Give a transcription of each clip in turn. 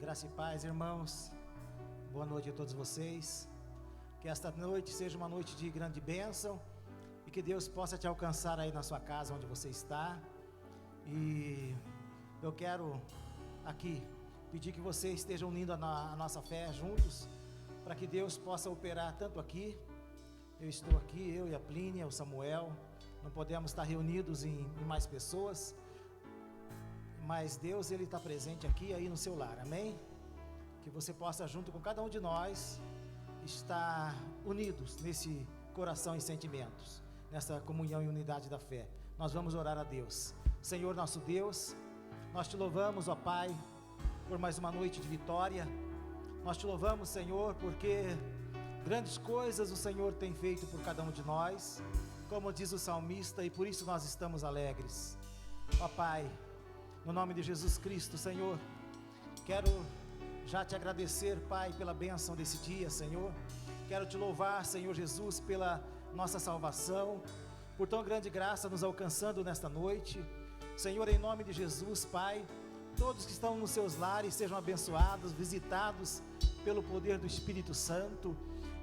Graça e paz, irmãos. Boa noite a todos vocês. Que esta noite seja uma noite de grande bênção e que Deus possa te alcançar aí na sua casa onde você está. E eu quero aqui pedir que você esteja unindo a nossa fé juntos, para que Deus possa operar tanto aqui. Eu estou aqui, eu e a Plínia, o Samuel. Não podemos estar reunidos em mais pessoas, mas Deus, Ele está presente aqui aí no seu lar, amém? Que você possa, junto com cada um de nós, estar unidos nesse coração e sentimentos, nessa comunhão e unidade da fé. Nós vamos orar a Deus. Senhor nosso Deus, nós te louvamos, ó Pai, por mais uma noite de vitória. Nós te louvamos, Senhor, porque grandes coisas o Senhor tem feito por cada um de nós, como diz o salmista, e por isso nós estamos alegres. Ó Pai, no nome de Jesus Cristo, Senhor, quero já te agradecer, Pai, pela bênção desse dia, Senhor. Quero te louvar, Senhor Jesus, pela nossa salvação, por tão grande graça nos alcançando nesta noite. Senhor, em nome de Jesus, Pai, todos que estão nos seus lares sejam abençoados, visitados pelo poder do Espírito Santo.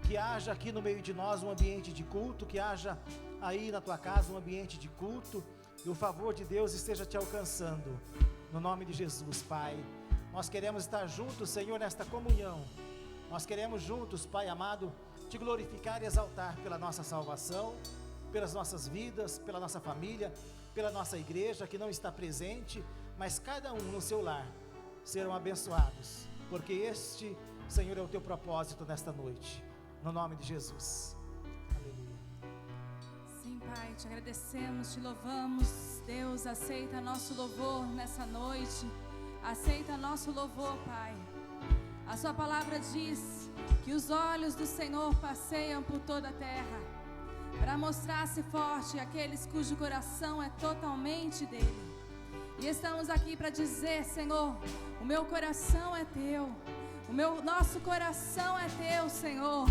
Que haja aqui no meio de nós um ambiente de culto, que haja aí na tua casa um ambiente de culto, e o favor de Deus esteja te alcançando, no nome de Jesus, Pai. Nós queremos estar juntos, Senhor, nesta comunhão. Nós queremos juntos, Pai amado, te glorificar e exaltar pela nossa salvação, pelas nossas vidas, pela nossa família, pela nossa igreja que não está presente, mas cada um no seu lar serão abençoados, porque este, Senhor, é o teu propósito nesta noite, no nome de Jesus. Sim, Pai, te agradecemos, te louvamos. Deus, aceita nosso louvor nessa noite. Aceita nosso louvor, Pai. A sua palavra diz que os olhos do Senhor passeiam por toda a terra, para mostrar-se forte àqueles cujo coração é totalmente dele. E estamos aqui para dizer, Senhor, o meu coração é teu, nosso coração é teu, Senhor,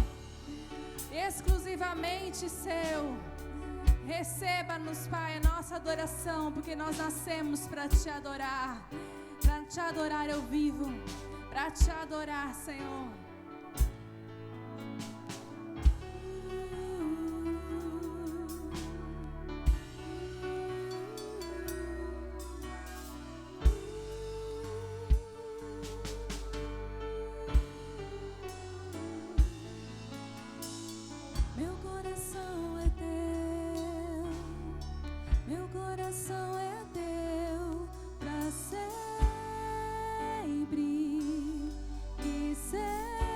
exclusivamente seu. Receba-nos, Pai, a nossa adoração, porque nós nascemos para te adorar eu vivo, para te adorar, Senhor. Meu coração é teu, meu coração é teu, pra sempre e sempre.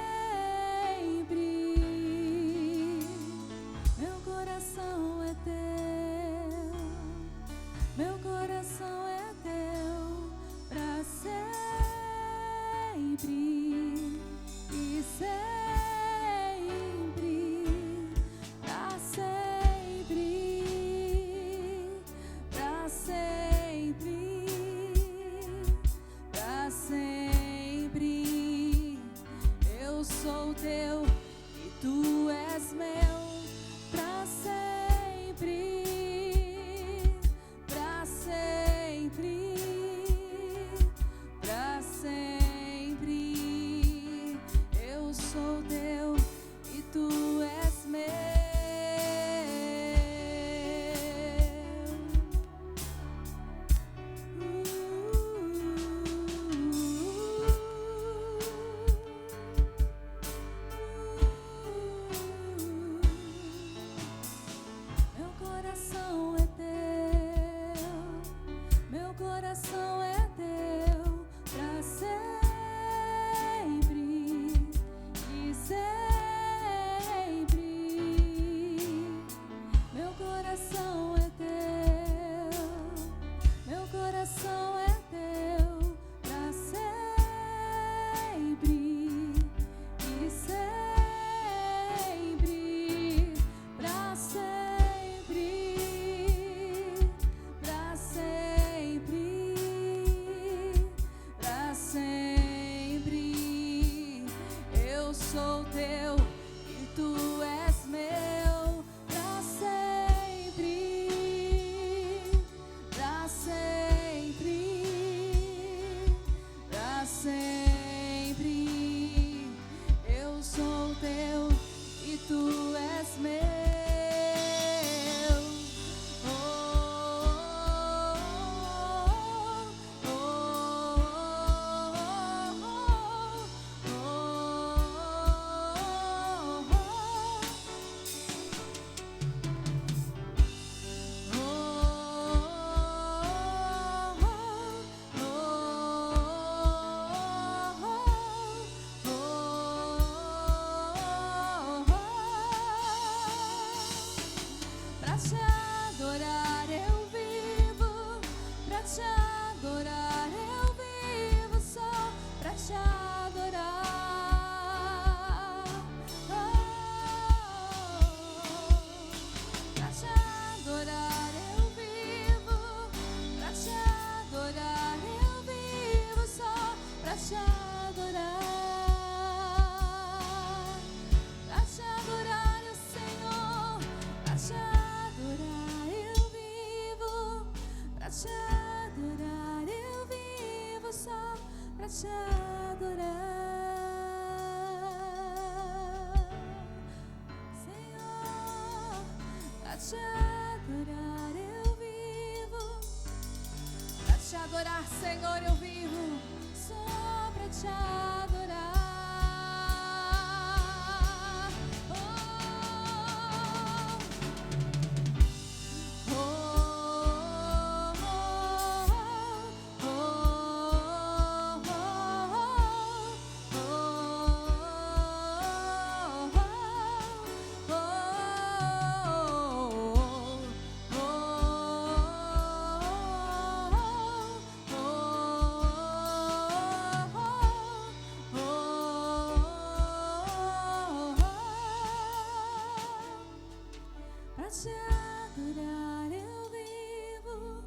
pra te adorar, Senhor, pra te adorar eu vivo, Pra te adorar, Senhor, eu vivo. só pra te adorar. Pra te adorar eu vivo,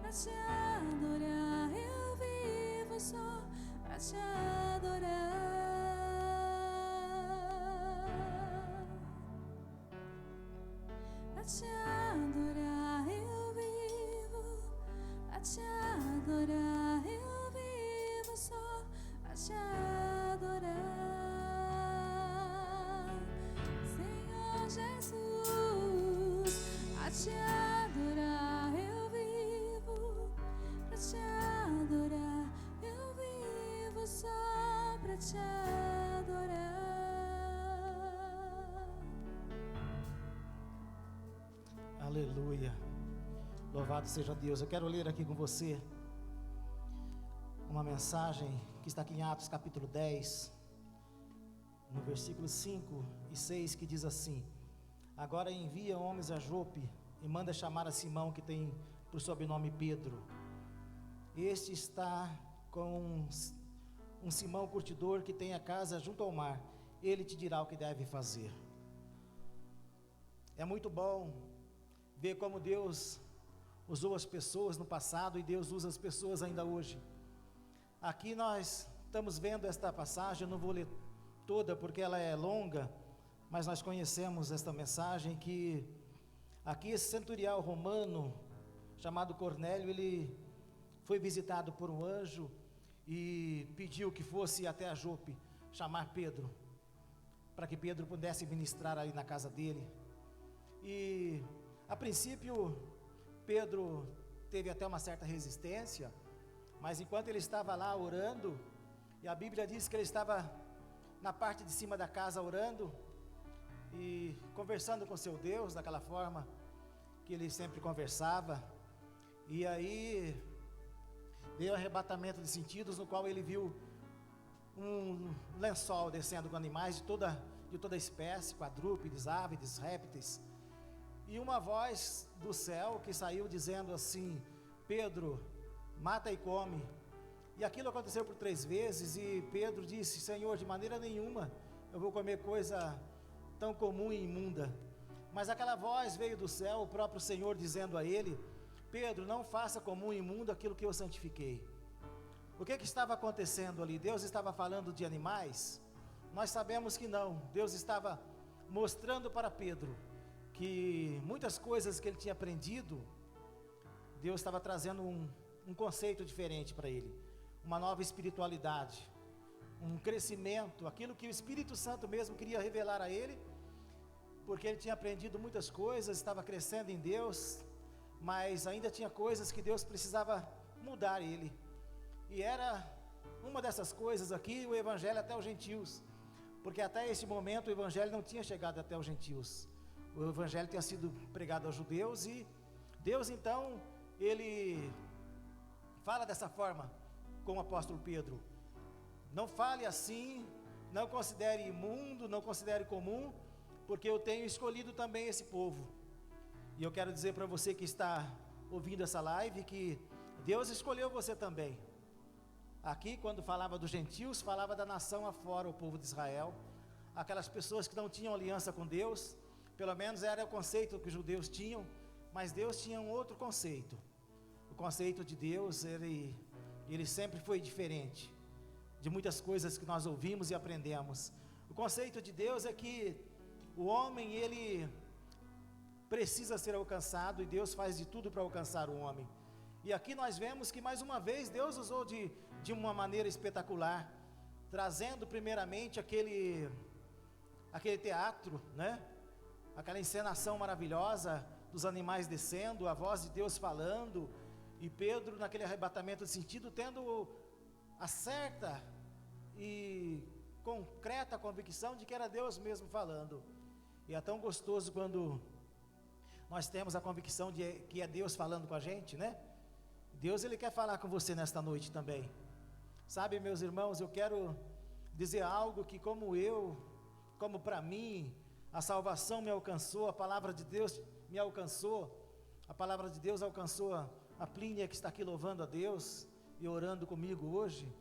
pra te adorar eu vivo, só pra te adorar. Pra te adorar eu vivo, pra te adorar eu vivo, só pra te adorar, Senhor Jesus. Pra te adorar eu vivo, pra te adorar eu vivo, só pra te adorar. Aleluia. Louvado seja Deus. Eu quero ler aqui com você uma mensagem que está aqui em Atos capítulo 10, no versículo 5 e 6, que diz assim: agora envia homens a Jope e manda chamar a Simão, que tem por sobrenome Pedro. Este está com um Simão curtidor que tem a casa junto ao mar. Ele te dirá o que deve fazer. É muito bom ver como Deus usou as pessoas no passado e Deus usa as pessoas ainda hoje. Aqui nós estamos vendo esta passagem, eu não vou ler toda porque ela é longa, mas nós conhecemos esta mensagem que aqui esse centurião romano chamado Cornélio, ele foi visitado por um anjo e pediu que fosse até a Jope chamar Pedro, para que Pedro pudesse ministrar ali na casa dele. E a princípio Pedro teve até uma certa resistência, mas enquanto ele estava lá orando, e a Bíblia diz que ele estava na parte de cima da casa orando e conversando com seu Deus, daquela forma que ele sempre conversava, e aí veio o arrebatamento de sentidos, no qual ele viu um lençol descendo com animais de toda espécie, quadrúpedes, aves, répteis, e uma voz do céu que saiu dizendo assim: Pedro, mata e come. E aquilo aconteceu por 3 vezes, e Pedro disse: Senhor, de maneira nenhuma eu vou comer coisa tão comum e imunda. Mas aquela voz veio do céu, o próprio Senhor dizendo a ele: Pedro, não faça comum e imundo aquilo que eu santifiquei. O que estava acontecendo ali? Deus estava falando de animais? Nós sabemos que não. Deus estava mostrando para Pedro que muitas coisas que ele tinha aprendido, Deus estava trazendo um conceito diferente para ele, uma nova espiritualidade, um crescimento, aquilo que o Espírito Santo mesmo queria revelar a ele, porque ele tinha aprendido muitas coisas, estava crescendo em Deus, mas ainda tinha coisas que Deus precisava mudar ele, e era uma dessas coisas aqui, o Evangelho até os gentios, porque até esse momento o Evangelho não tinha chegado até os gentios, o Evangelho tinha sido pregado aos judeus, e Deus então, ele fala dessa forma com o apóstolo Pedro: não fale assim, não considere imundo, não considere comum, porque eu tenho escolhido também esse povo. E eu quero dizer para você que está ouvindo essa live, que Deus escolheu você também. Aqui quando falava dos gentios, falava da nação afora, o povo de Israel, aquelas pessoas que não tinham aliança com Deus, pelo menos era o conceito que os judeus tinham, mas Deus tinha um outro conceito. O conceito de Deus, ele sempre foi diferente de muitas coisas que nós ouvimos e aprendemos. O conceito de Deus é que o homem, ele precisa ser alcançado, e Deus faz de tudo para alcançar o homem. E aqui nós vemos que mais uma vez Deus usou de uma maneira espetacular, trazendo primeiramente aquele teatro, né? Aquela encenação maravilhosa dos animais descendo, a voz de Deus falando, e Pedro naquele arrebatamento de sentido, tendo a certa e concreta convicção de que era Deus mesmo falando. E é tão gostoso quando nós temos a convicção de que é Deus falando com a gente, né? Deus, Ele quer falar com você nesta noite também. Sabe, meus irmãos, eu quero dizer algo que como para mim, a salvação me alcançou, a palavra de Deus me alcançou, a palavra de Deus alcançou a Plínia, que está aqui louvando a Deus e orando comigo hoje.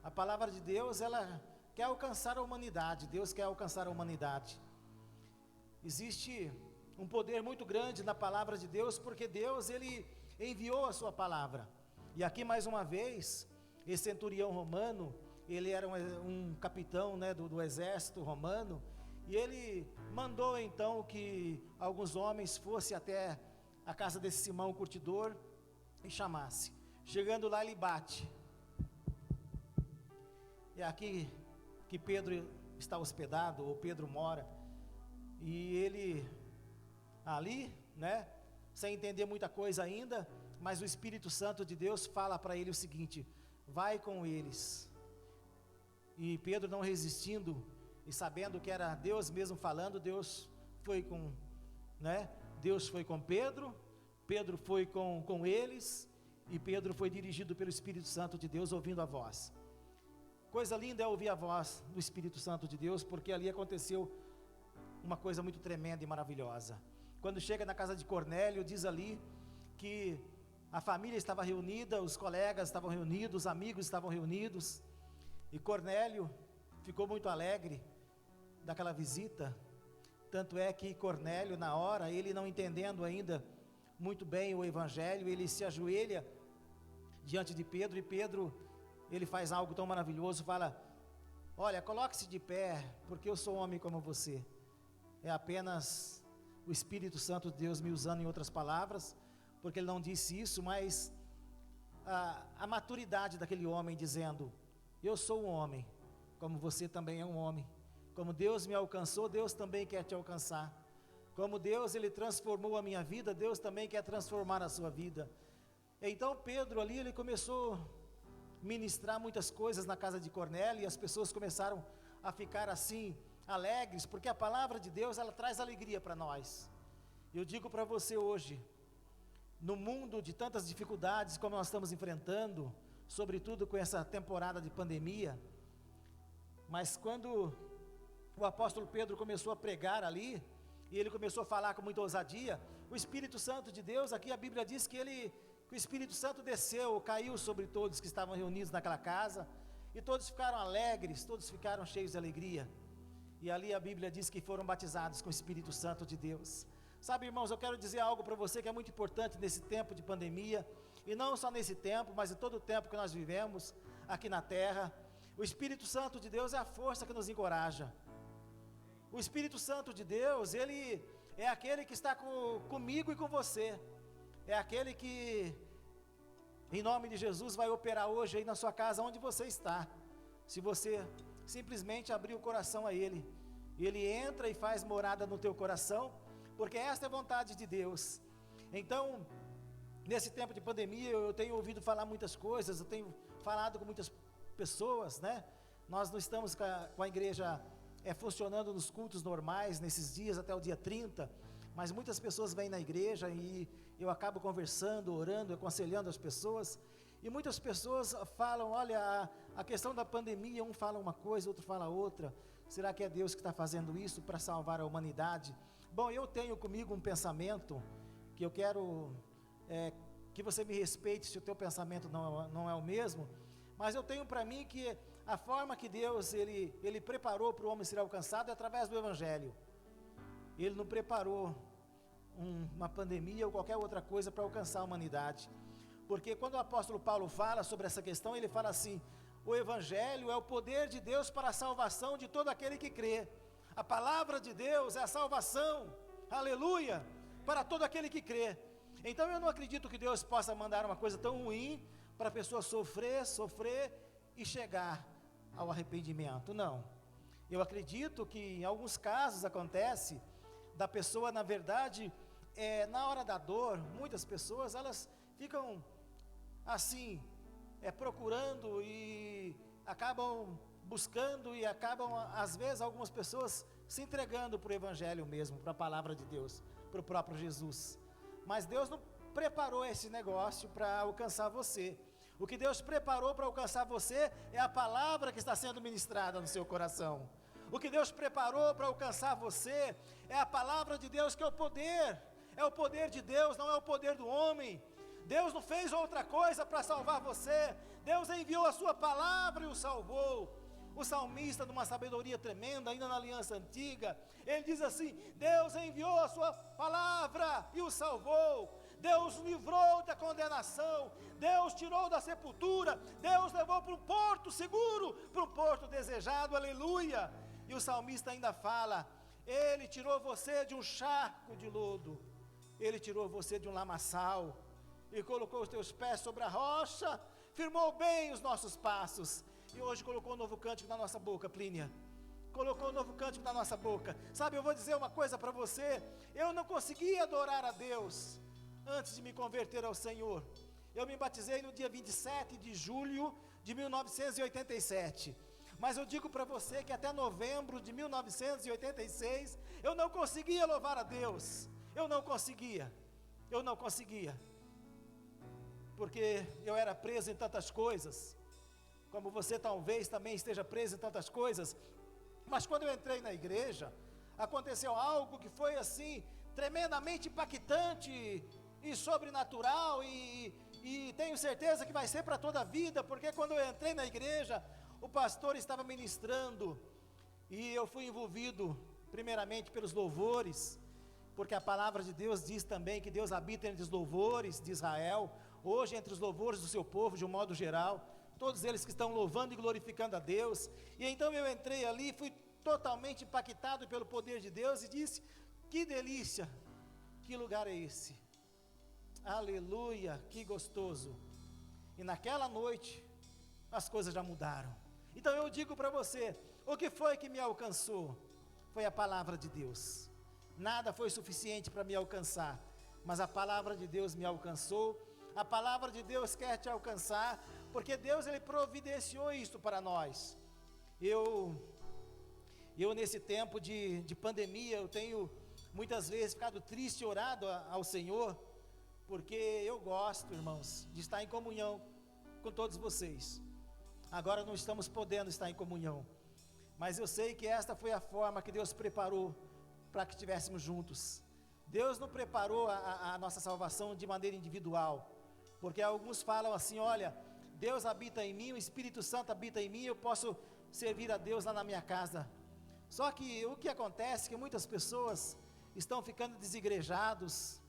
A palavra de Deus, ela quer alcançar a humanidade, Deus quer alcançar a humanidade. Existe um poder muito grande na palavra de Deus, porque Deus, Ele enviou a sua palavra. E aqui mais uma vez, esse centurião romano, ele era um capitão, né, do exército romano, e ele mandou então que alguns homens fossem até a casa desse Simão, o curtidor, e chamasse. Chegando lá, ele bate. É aqui que Pedro está hospedado, ou Pedro mora, e ele ali, né, sem entender muita coisa ainda, mas o Espírito Santo de Deus fala para ele o seguinte: vai com eles. E Pedro, não resistindo e sabendo que era Deus mesmo falando, Deus foi com Pedro, Pedro foi com eles, e Pedro foi dirigido pelo Espírito Santo de Deus, ouvindo a voz. Coisa linda é ouvir a voz do Espírito Santo de Deus, porque ali aconteceu uma coisa muito tremenda e maravilhosa. Quando chega na casa de Cornélio, diz ali que a família estava reunida, os colegas estavam reunidos, os amigos estavam reunidos, e Cornélio ficou muito alegre daquela visita. Tanto é que Cornélio, na hora, ele não entendendo ainda muito bem o evangelho, ele se ajoelha diante de Pedro, e Pedro, ele faz algo tão maravilhoso, fala: olha, coloque-se de pé, porque eu sou homem como você. É apenas o Espírito Santo de Deus me usando em outras palavras, porque ele não disse isso, mas a maturidade daquele homem dizendo: eu sou um homem, como você também é um homem. Como Deus me alcançou, Deus também quer te alcançar. Como Deus, Ele transformou a minha vida, Deus também quer transformar a sua vida. Então Pedro ali, ele começou a ministrar muitas coisas na casa de Cornélio, e as pessoas começaram a ficar assim, alegres, porque a palavra de Deus, ela traz alegria para nós. Eu digo para você hoje, no mundo de tantas dificuldades como nós estamos enfrentando, sobretudo com essa temporada de pandemia, mas quando o apóstolo Pedro começou a pregar ali, e ele começou a falar com muita ousadia, o Espírito Santo de Deus, aqui a Bíblia diz que o Espírito Santo desceu, caiu sobre todos que estavam reunidos naquela casa, e todos ficaram alegres, todos ficaram cheios de alegria, e ali a Bíblia diz que foram batizados com o Espírito Santo de Deus. Sabe, irmãos, eu quero dizer algo para você que é muito importante nesse tempo de pandemia, e não só nesse tempo, mas em todo o tempo que nós vivemos aqui na terra. O Espírito Santo de Deus é a força que nos encoraja. O Espírito Santo de Deus, ele é aquele que está comigo e com você. É aquele que, em nome de Jesus, vai operar hoje aí na sua casa, onde você está. Se você simplesmente abrir o coração a Ele, Ele entra e faz morada no teu coração, porque esta é a vontade de Deus. Então, nesse tempo de pandemia, eu tenho ouvido falar muitas coisas, eu tenho falado com muitas pessoas, né? Nós não estamos com a igreja funcionando nos cultos normais, nesses dias até o dia 30, mas muitas pessoas vêm na igreja e eu acabo conversando, orando, aconselhando as pessoas, e muitas pessoas falam: olha, a questão da pandemia, um fala uma coisa, outro fala outra, será que é Deus que está fazendo isso para salvar a humanidade? Bom, eu tenho comigo um pensamento, que eu quero que você me respeite se o teu pensamento não é o mesmo, mas eu tenho para mim que a forma que Deus, Ele preparou para o homem ser alcançado é através do Evangelho. Ele não preparou uma pandemia ou qualquer outra coisa para alcançar a humanidade, porque quando o apóstolo Paulo fala sobre essa questão, ele fala assim: o Evangelho é o poder de Deus para a salvação de todo aquele que crê. A palavra de Deus é a salvação, aleluia, para todo aquele que crê. Então eu não acredito que Deus possa mandar uma coisa tão ruim para a pessoa sofrer e chegar ao arrependimento, não. Eu acredito que em alguns casos acontece da pessoa, na verdade, na hora da dor, muitas pessoas, elas ficam assim, procurando e acabam buscando e acabam, às vezes, algumas pessoas se entregando para o Evangelho mesmo, para a palavra de Deus, para o próprio Jesus. Mas Deus não preparou esse negócio para alcançar você. O que Deus preparou para alcançar você é a palavra que está sendo ministrada no seu coração. O que Deus preparou para alcançar você é a palavra de Deus, que é o poder de Deus, não é o poder do homem. Deus não fez outra coisa para salvar você, Deus enviou a sua palavra e o salvou. O salmista, numa sabedoria tremenda, ainda na aliança antiga, ele diz assim: Deus enviou a sua palavra e o salvou. Deus livrou da condenação, Deus tirou da sepultura, Deus levou para um porto seguro, para um porto desejado, aleluia. E o salmista ainda fala: Ele tirou você de um charco de lodo, Ele tirou você de um lamaçal, e colocou os teus pés sobre a rocha, firmou bem os nossos passos. E hoje colocou um novo cântico na nossa boca, Plínia. Colocou um novo cântico na nossa boca. Sabe, eu vou dizer uma coisa para você: eu não conseguia adorar a Deus antes de me converter ao Senhor. Eu me batizei no dia 27 de julho de 1987. Mas eu digo para você que até novembro de 1986, eu não conseguia louvar a Deus. Eu não conseguia. Porque eu era preso em tantas coisas, como você talvez também esteja preso em tantas coisas. Mas quando eu entrei na igreja, aconteceu algo que foi assim, tremendamente impactante e sobrenatural, e tenho certeza que vai ser para toda a vida, porque quando eu entrei na igreja, o pastor estava ministrando, e eu fui envolvido primeiramente pelos louvores, porque a palavra de Deus diz também que Deus habita entre os louvores de Israel, hoje entre os louvores do seu povo de um modo geral, todos eles que estão louvando e glorificando a Deus. E então eu entrei ali, fui totalmente impactado pelo poder de Deus, e disse: que delícia, que lugar é esse? Aleluia, que gostoso. E naquela noite, as coisas já mudaram. Então eu digo para você, o que foi que me alcançou? Foi a palavra de Deus. Nada foi suficiente para me alcançar, mas a palavra de Deus me alcançou. A palavra de Deus quer te alcançar, porque Deus, Ele providenciou isto para nós. Eu nesse tempo de pandemia, eu tenho muitas vezes ficado triste e orado ao Senhor, porque eu gosto, irmãos, de estar em comunhão com todos vocês. Agora não estamos podendo estar em comunhão, mas eu sei que esta foi a forma que Deus preparou para que estivéssemos juntos. Deus não preparou a nossa salvação de maneira individual, porque alguns falam assim: olha, Deus habita em mim, o Espírito Santo habita em mim, eu posso servir a Deus lá na minha casa. Só que o que acontece é que muitas pessoas estão ficando desigrejados,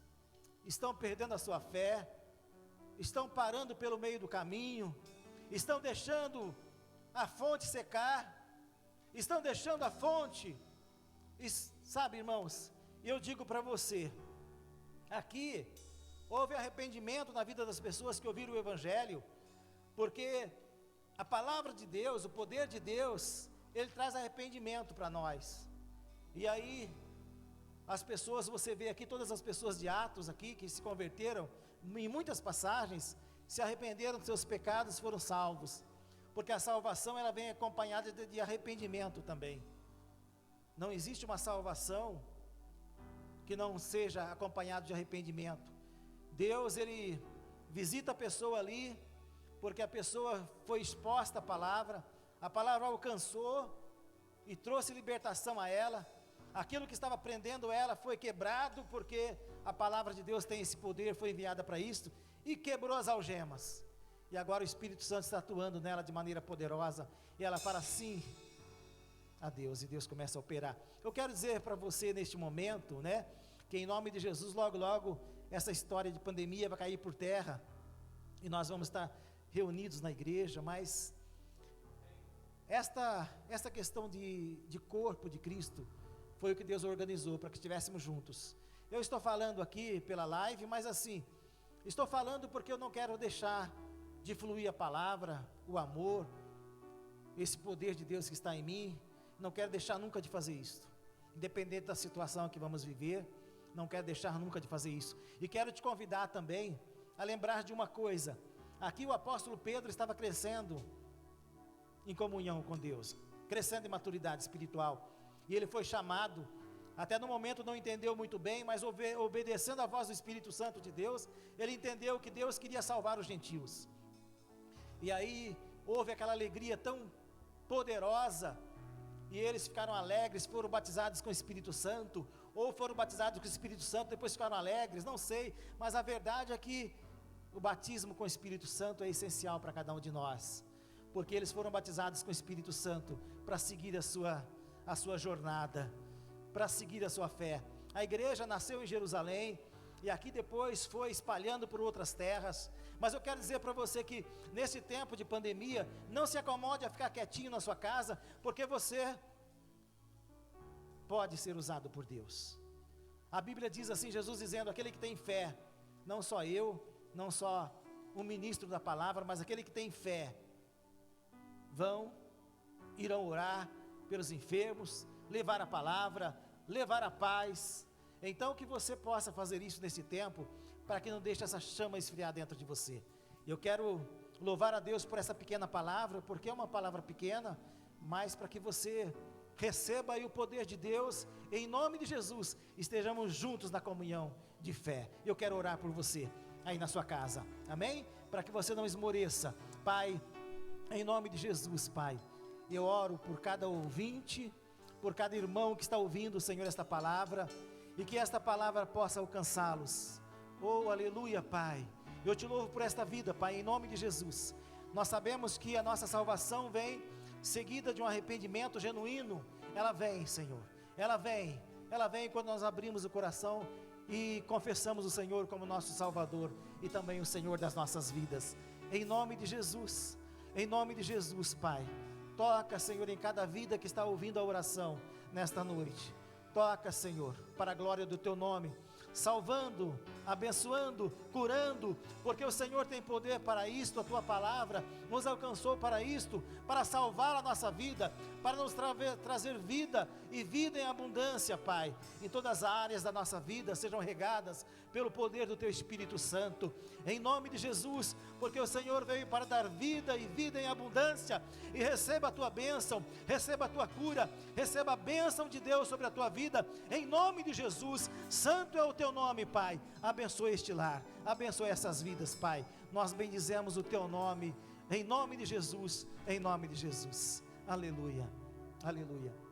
estão perdendo a sua fé, estão parando pelo meio do caminho, estão deixando a fonte secar, estão deixando a fonte, sabe, irmãos, eu digo para você, aqui houve arrependimento na vida das pessoas que ouviram o Evangelho, porque a palavra de Deus, o poder de Deus, Ele traz arrependimento para nós. E aí, as pessoas, você vê aqui, todas as pessoas de Atos aqui, que se converteram, em muitas passagens, se arrependeram dos seus pecados e foram salvos, porque a salvação, ela vem acompanhada de arrependimento também. Não existe uma salvação que não seja acompanhada de arrependimento. Deus, Ele visita a pessoa ali, porque a pessoa foi exposta à palavra, a palavra alcançou e trouxe libertação a ela, aquilo que estava prendendo ela foi quebrado, porque a palavra de Deus tem esse poder, foi enviada para isto, e quebrou as algemas, e agora o Espírito Santo está atuando nela de maneira poderosa, e ela fala sim a Deus, e Deus começa a operar. Eu quero dizer para você neste momento, né, que em nome de Jesus, logo, logo, essa história de pandemia vai cair por terra, e nós vamos estar reunidos na igreja, mas esta questão de corpo de Cristo, foi o que Deus organizou para que estivéssemos juntos. Eu estou falando aqui pela live, mas assim, estou falando porque eu não quero deixar de fluir a palavra, o amor, esse poder de Deus que está em mim. Não quero deixar nunca de fazer isso, independente da situação que vamos viver, não quero deixar nunca de fazer isso. E quero te convidar também a lembrar de uma coisa. Aqui o apóstolo Pedro estava crescendo em comunhão com Deus, crescendo em maturidade espiritual, e ele foi chamado, até no momento não entendeu muito bem, mas obedecendo a voz do Espírito Santo de Deus, ele entendeu que Deus queria salvar os gentios. E aí houve aquela alegria tão poderosa, e eles ficaram alegres, foram batizados com o Espírito Santo, ou foram batizados com o Espírito Santo, depois ficaram alegres, não sei, mas a verdade é que o batismo com o Espírito Santo é essencial para cada um de nós, porque eles foram batizados com o Espírito Santo para seguir a sua jornada, para seguir a sua fé. A igreja nasceu em Jerusalém, e aqui depois foi espalhando por outras terras, mas eu quero dizer para você que nesse tempo de pandemia, não se acomode a ficar quietinho na sua casa, porque você pode ser usado por Deus. A Bíblia diz assim, Jesus dizendo, aquele que tem fé, não só eu, não só um ministro da palavra, mas aquele que tem fé, irão orar pelos enfermos, levar a palavra, levar a paz. Então que você possa fazer isso nesse tempo, para que não deixe essa chama esfriar dentro de você. Eu quero louvar a Deus por essa pequena palavra, porque é uma palavra pequena, mas para que você receba aí o poder de Deus, em nome de Jesus, estejamos juntos na comunhão de fé. Eu quero orar por você, aí na sua casa, amém? Para que você não esmoreça. Pai, em nome de Jesus, Pai, eu oro por cada ouvinte, por cada irmão que está ouvindo, Senhor, esta palavra, e que esta palavra possa alcançá-los. Oh, aleluia, Pai. Eu te louvo por esta vida, Pai, em nome de Jesus. Nós sabemos que a nossa salvação vem seguida de um arrependimento genuíno. Ela vem, Senhor, ela vem quando nós abrimos o coração e confessamos o Senhor como nosso Salvador e também o Senhor das nossas vidas. Em nome de Jesus, Pai, toca, Senhor, em cada vida que está ouvindo a oração nesta noite. Toca, Senhor, para a glória do Teu nome, salvando, abençoando, curando, porque o Senhor tem poder para isto. A Tua palavra nos alcançou para isto, para salvar a nossa vida, para nos trazer vida e vida em abundância, Pai. Em todas as áreas da nossa vida sejam regadas pelo poder do Teu Espírito Santo, em nome de Jesus, porque o Senhor veio para dar vida e vida em abundância. E receba a Tua bênção, receba a Tua cura, receba a bênção de Deus sobre a Tua vida, em nome de Jesus. Santo é o Teu nome, Pai. Abençoe este lar, abençoe essas vidas, Pai. Nós bendizemos o Teu nome, em nome de Jesus, em nome de Jesus. Aleluia, aleluia.